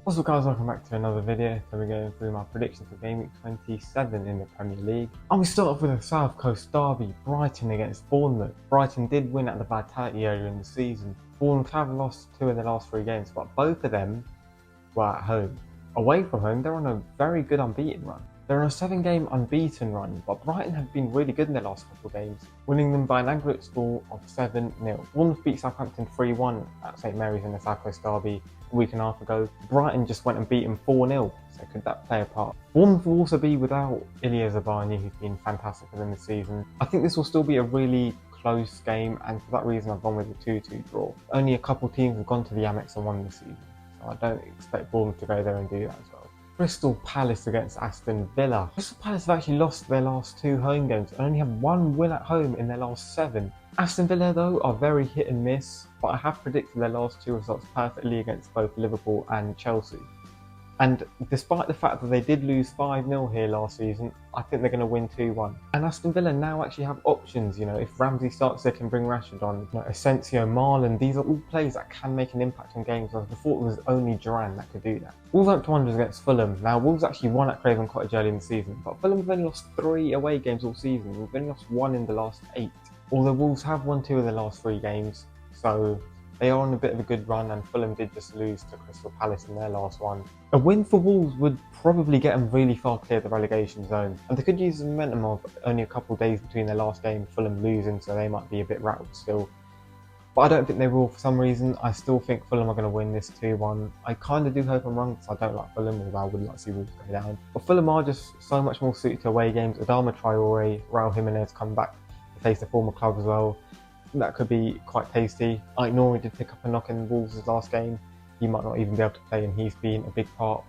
What's up guys, welcome back to another video. So we're going through my predictions for Game Week 27 in the Premier League. And we start off with a South Coast derby, Brighton against Bournemouth. Brighton did win at the Vitality earlier in the season. Bournemouth have lost 2 of their last 3 games, but both of them were at home. Away from home, they're on a very good unbeaten run. They're on a 7-game unbeaten run, but Brighton have been really good in their last couple of games, winning them by an aggregate score of 7-0. Bournemouth beat Southampton 3-1 at St Mary's in the South Coast derby a week and a half ago. Brighton just went and beat them 4-0, so could that play a part? Bournemouth will also be without Ilya Zabani, who's been fantastic for them this season. I think this will still be a really close game, and for that reason I've gone with a 2-2 draw. Only a couple teams have gone to the Amex and won this season, so I don't expect Bournemouth to go there and do that as well. Crystal Palace against Aston Villa. Crystal Palace have actually lost their last 2 home games and only have 1 win at home in their last 7. Aston Villa though are very hit and miss, but I have predicted their last 2 results perfectly against both Liverpool and Chelsea. And despite the fact that they did lose 5-0 here last season, I think they're going to win 2-1. And Aston Villa now actually have options, if Ramsey starts, they can bring Rashford on. Asensio, Marlon, these are all players that can make an impact on games, whereas before it was only Duran that could do that. Wolverhampton Wanderers against Fulham. Now, Wolves actually won at Craven Cottage early in the season, but Fulham have only lost 3 away games all season. We've only lost 1 in the last 8. Although Wolves have won 2 of their last 3 games, so they are on a bit of a good run, and Fulham did just lose to Crystal Palace in their last one. A win for Wolves would probably get them really far clear of the relegation zone, and they could use the momentum of only a couple of days between their last game, Fulham losing, so they might be a bit rattled still. But I don't think they will for some reason. I still think Fulham are going to win this 2-1. I kind of do hope I'm wrong, because I don't like Fulham, although I would like to see Wolves go down. But Fulham are just so much more suited to away games. Adama Traore, Raul Jimenez come back to face the former club as well. That could be quite tasty. Nori did pick up a knock in Wolves' last game. He might not even be able to play, and he's been a big part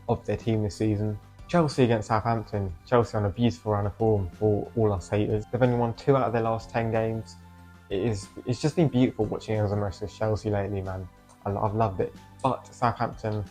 of their team this season. Chelsea against Southampton. Chelsea on a beautiful run of form for all us haters. They've only won 2 out of their last 10 games. It's just been beautiful watching Enzo Maresca's Chelsea lately, man. I've loved it. But Southampton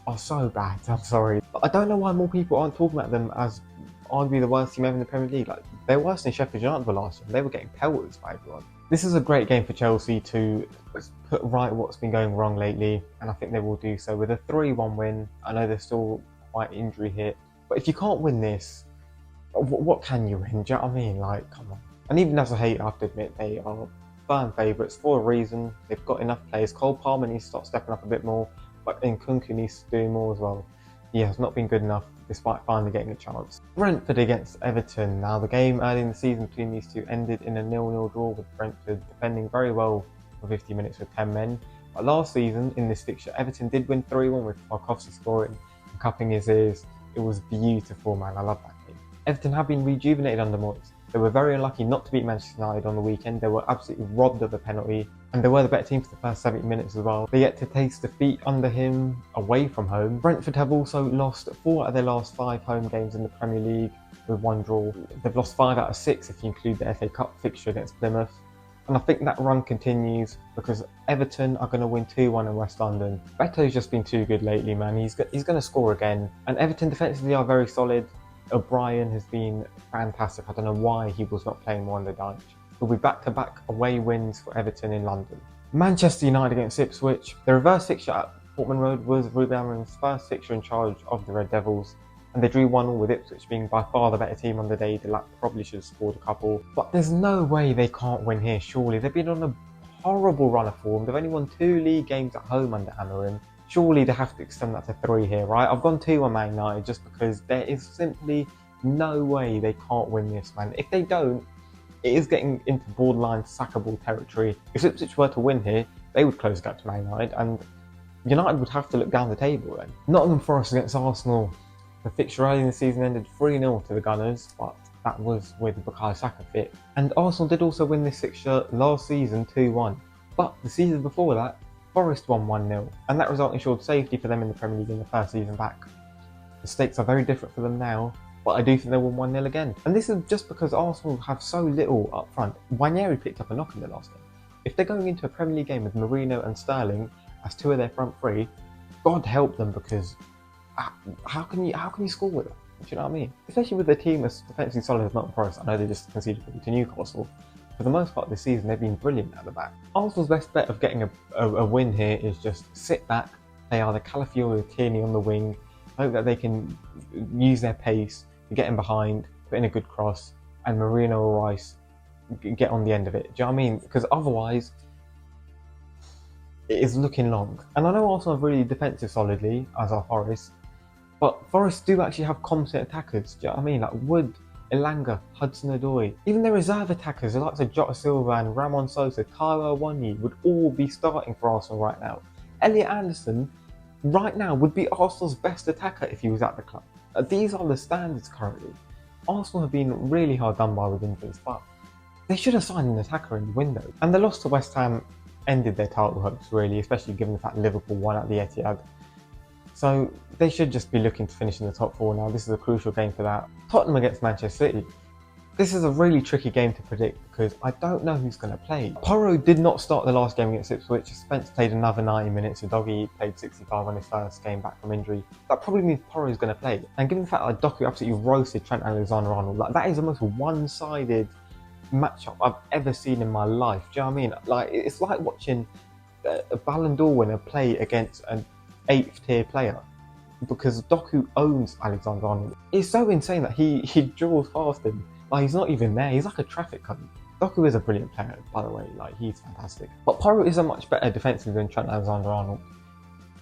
are so bad, I'm sorry. But I don't know why more people aren't talking about them as arguably the worst team ever in the Premier League. They're worse than Sheffield United were last year. They were getting pelters by everyone. This is a great game for Chelsea to put right what's been going wrong lately, and I think they will do so with a 3-1 win. I know they're still quite injury hit, but if you can't win this, what can you win? Do you know what I mean? Come on. And even as a hater, I have to admit, they are firm favourites for a reason. They've got enough players. Cole Palmer needs to start stepping up a bit more, but Nkunku needs to do more as well. He has not been good enough despite finally getting a chance. Brentford against Everton. Now, the game early in the season between these two ended in a 0-0 draw, with Brentford defending very well for 50 minutes with 10 men. But last season in this fixture, Everton did win 3-1 with Tarkowski scoring and cupping his ears. It was beautiful, man. I love that game. Everton have been rejuvenated under Moyes. They were very unlucky not to beat Manchester United on the weekend. They were absolutely robbed of a penalty, and they were the better team for the first 70 minutes as well. They yet to taste defeat under him away from home. Brentford have also lost 4 out of their last 5 home games in the Premier League with 1 draw. They've lost 5 out of 6 if you include the FA Cup fixture against Plymouth. And I think that run continues because Everton are going to win 2-1 in West London. Beto's just been too good lately, man. He's going to score again. And Everton defensively are very solid. O'Brien has been fantastic. I don't know why he was not playing more under Dyche. He'll be back-to-back away wins for Everton in London. Manchester United against Ipswich. The reverse fixture at Portman Road was Ruben Amorim's first fixture in charge of the Red Devils, and they drew 1-1 with Ipswich being by far the better team on the day. The probably should have scored a couple, but there's no way they can't win here, surely. They've been on a horrible run of form. They've only won 2 league games at home under Amorim. Surely they have to extend that to 3 here, right? I've gone 2 on Man United just because there is simply no way they can't win this, man. If they don't, it is getting into borderline sackable territory. If Ipswich were to win here, they would close the gap to Man United, and United would have to look down the table then. Nottingham Forest against Arsenal. The fixture early in the season ended 3-0 to the Gunners, but that was with Bukayo Saka fit. And Arsenal did also win this fixture last season 2-1. But the season before that, Forest won 1-0, and that result ensured safety for them in the Premier League in the first season back. The stakes are very different for them now, but I do think they will 1-0 again. And this is just because Arsenal have so little up front. Wanyeri picked up a knock in the last game. If they're going into a Premier League game with Mourinho and Sterling as 2 of their front 3, God help them, because how can you score with them? Do you know what I mean? Especially with a team as defensively solid as Nottingham Forest. I know they just conceded to Newcastle. For the most part this season, they've been brilliant at the back. Arsenal's best bet of getting a win here is just sit back, play either Calafiori or Tierney on the wing. I hope that they can use their pace to get in behind, put in a good cross, and Marino or Rice get on the end of it. Do you know what I mean? Because otherwise, it is looking long. And I know Arsenal are really defensive solidly, as are Forest, but Forest do actually have competent attackers. Do you know what I mean? Like Wood, Elanga, Hudson-Odoi. Even their reserve attackers, the likes of Jota Silva and Ramon Sosa, Tyler Awoniyi, would all be starting for Arsenal right now. Elliot Anderson, right now, would be Arsenal's best attacker if he was at the club. These are the standards currently. Arsenal have been really hard done by with injuries, but they should have signed an attacker in the window. And the loss to West Ham ended their title hopes, really, especially given the fact Liverpool won at the Etihad. So they should just be looking to finish in the top four now. This is a crucial game for that. Tottenham against Manchester City. This is a really tricky game to predict because I don't know who's going to play. Porro did not start the last game against Ipswich. Spence played another 90 minutes. Udogie played 65 on his first game back from injury. That probably means Porro is going to play. And given the fact that Doku absolutely roasted Trent Alexander-Arnold, like, that is the most one-sided matchup I've ever seen in my life. Do you know what I mean? Like, it's like watching a Ballon d'Or winner play against an 8th tier player, because Doku owns Alexander-Arnold. It's so insane that he draws past him. Like, he's not even there. He's like a traffic cone. Doku is a brilliant player, by the way. Like, he's fantastic. But Porro is a much better defensive than Trent Alexander-Arnold.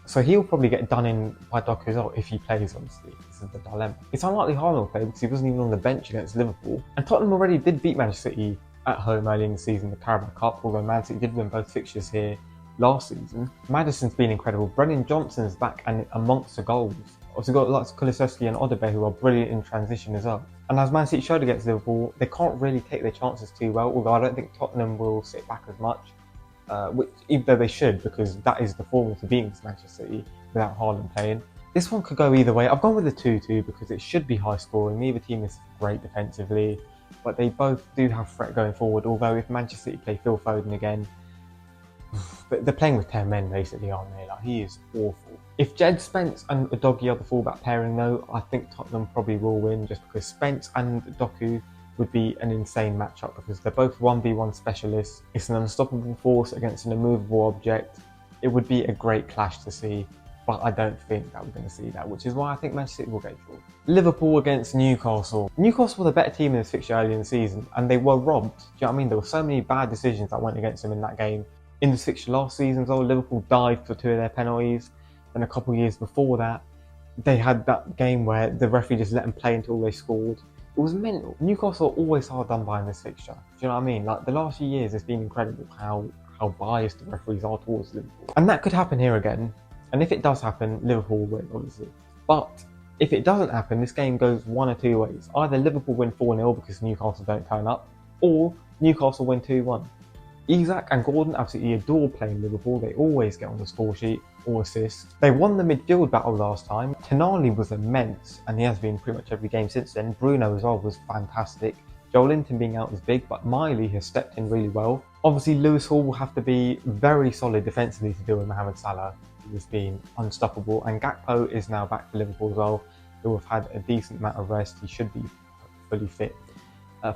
So he'll probably get done in by Doku as well if he plays, honestly. This is the dilemma. It's unlikely Haaland will play because he wasn't even on the bench against Liverpool. And Tottenham already did beat Manchester City at home early in the season, the Carabao Cup, although Man City did win both fixtures here last season. Maddison's been incredible. Brennan Johnson's back and amongst the goals. Also got lots of Kulusevski and Odegaard who are brilliant in transition as well. And as Man City showed against Liverpool, they can't really take their chances too well, although I don't think Tottenham will sit back as much, which, even though they should, because that is the formula to beating Manchester City without Haaland playing. This one could go either way. I've gone with a 2-2 because it should be high scoring. Neither team is great defensively, but they both do have threat going forward, although if Manchester City play Phil Foden again, they're playing with 10 men basically, aren't they? Like, he is awful. If Jed Spence and Udogie are the fullback pairing though, I think Tottenham probably will win, just because Spence and Doku would be an insane matchup because they're both 1v1 specialists. It's an unstoppable force against an immovable object. It would be a great clash to see, but I don't think that we're going to see that, which is why I think Manchester City will go through. Liverpool against Newcastle. Newcastle were the better team in this fixture early in the season, and they were robbed. Do you know what I mean? There were so many bad decisions that went against them in that game. In this fixture last season, though, Liverpool dived for 2 of their penalties, and a couple of years before that, they had that game where the referee just let them play until they scored. It was mental. Newcastle are always hard done by in this fixture. Do you know what I mean? Like, the last few years, it's been incredible how biased the referees are towards Liverpool. And that could happen here again. And if it does happen, Liverpool will win, obviously. But if it doesn't happen, this game goes one or two ways. Either Liverpool win 4-0 because Newcastle don't turn up, or Newcastle win 2-1. Isak and Gordon absolutely adore playing Liverpool. They always get on the score sheet or assist. They won the midfield battle last time. Tonali was immense, and he has been pretty much every game since then. Bruno as well was fantastic. Joelinton being out is big, but Miley has stepped in really well. Obviously, Lewis Hall will have to be very solid defensively to deal with Mohamed Salah, who has been unstoppable. And Gakpo is now back for Liverpool as well, who have had a decent amount of rest. He should be fully fit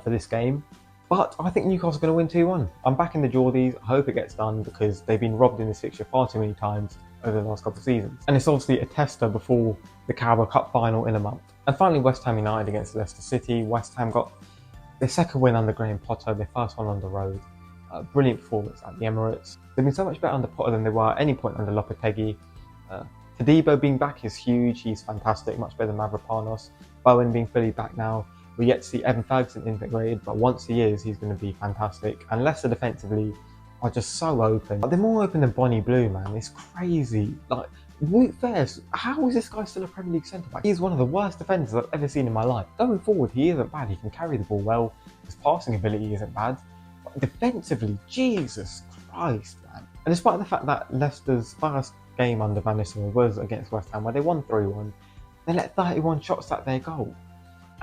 for this game. But I think Newcastle are going to win 2-1. I'm backing the Geordies. I hope it gets done because they've been robbed in this fixture far too many times over the last couple of seasons. And it's obviously a tester before the Carabao Cup final in a month. And finally, West Ham United against Leicester City. West Ham got their second win under Graham Potter, their first one on the road. Brilliant performance at the Emirates. They've been so much better under Potter than they were at any point under Lopetegui. Tadibo being back is huge. He's fantastic, much better than Mavropanos. Bowen being fully back now. We're yet to see Evan Ferguson integrated, but once he is, he's going to be fantastic. And Leicester defensively are just so open. They're more open than Bonnie Blue, man. It's crazy. Like, Wout Faes, how is this guy still a Premier League centre-back? He's one of the worst defenders I've ever seen in my life. Going forward, he isn't bad. He can carry the ball well. His passing ability isn't bad. But defensively, Jesus Christ, man. And despite the fact that Leicester's first game under Van Nistelrooy was against West Ham, where they won 3-1, they let 31 shots at their goal.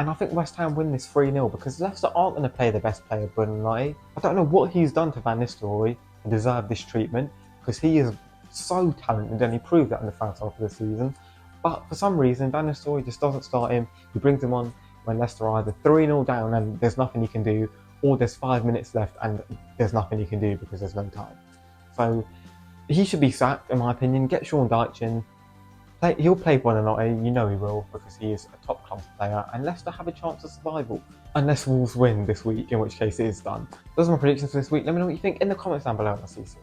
And I think West Ham win this 3-0 because Leicester aren't going to play the best player, Bruno Lage. I don't know what he's done to Van Nistelrooy to deserve this treatment because he is so talented and he proved that in the first half of the season. But for some reason, Van Nistelrooy just doesn't start him. He brings him on when Leicester are either 3-0 down and there's nothing he can do, or there's 5 minutes left and there's nothing he can do because there's no time. So He should be sacked, in my opinion. Get Sean Dyche in. He'll play Buonanotte, you know he will, because he is a top-class player, and Leicester have a chance of survival. Unless Wolves win this week, in which case it is done. Those are my predictions for this week. Let me know what you think in the comments down below, and I'll see you soon.